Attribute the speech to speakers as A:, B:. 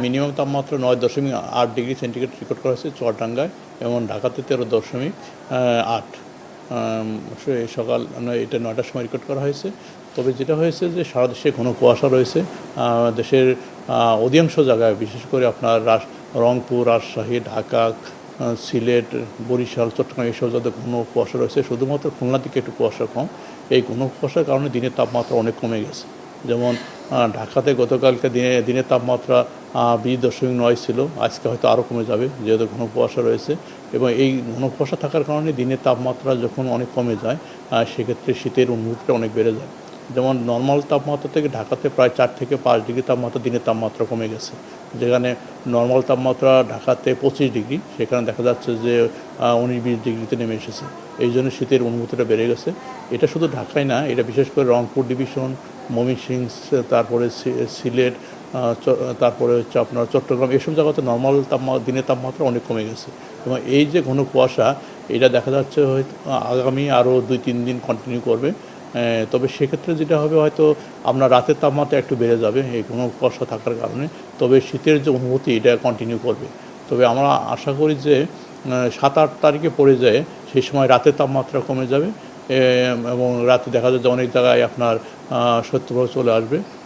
A: Minimum তাপমাত্রা 9.8 degree centigrade record করা হয়েছে চুয়াডাঙ্গায় এবং ঢাকাতে 13.8। সকাল এটা 9টার সময় রেকর্ড করা হয়েছে। তবে যেটা হয়েছে যে সারা দেশে ঘন কুয়াশা রয়েছে। দেশের অধিকাংশ জায়গায় বিশেষ করে আপনার রংপুর, রাজশাহী, ঢাকা, সিলেট, বরিশাল, চট্টগ্রাম এইসব জায়গায় ঘন কুয়াশা রয়েছে। শুধুমাত্র খুলনার দিকে একটু কুয়াশা কম। এই ঘন কুয়াশার কারণে দিনের তাপমাত্রা অনেক কমে গেছে। যেমন ঢাকাতে গতকালকে দিনের তাপমাত্রা 20.9 ছিল, আজকে হয়তো আরও কমে যাবে যেহেতু ঘন কুয়াশা রয়েছে। এবং এই ঘন কুয়াশা থাকার কারণে দিনের তাপমাত্রা যখন অনেক কমে যায় সেক্ষেত্রে শীতের অনুভূতিটা অনেক বেড়ে যায়। যেমন নর্মাল তাপমাত্রা থেকে ঢাকাতে প্রায় 4 থেকে 5 ডিগ্রি তাপমাত্রা দিনের তাপমাত্রা কমে গেছে। যেখানে নর্মাল তাপমাত্রা ঢাকাতে 25 ডিগ্রি, সেখানে দেখা যাচ্ছে যে 19-20 ডিগ্রিতে নেমে এসেছে। এই জন্য শীতের অনুভূতিটা বেড়ে গেছে। এটা শুধু ঢাকায় না, এটা বিশেষ করে রংপুর ডিভিশন, ময়মনসিংহ, তারপরে সিলেট, তারপরে হচ্ছে আপনার চট্টগ্রাম, এসব জায়গাতে নর্মাল দিনের তাপমাত্রা অনেক কমে গেছে। এবং এই যে ঘন কুয়াশা, এটা দেখা যাচ্ছে হয়তো আগামী আরও 2-3 দিন কন্টিনিউ করবে। তবে সেক্ষেত্রে যেটা হবে, হয়তো আপনার রাতের তাপমাত্রা একটু বেড়ে যাবে এই ঘন কুয়াশা থাকার কারণে। তবে শীতের যে অনুভূতি এটা কন্টিনিউ করবে। তবে আমরা আশা করি যে 7-8 তারিখে পড়ে যায়, সেই সময় রাতের তাপমাত্রা কমে যাবে এবং রাতে দেখা যায় যে অনেক জায়গায় আপনার 70 চলে আসবে।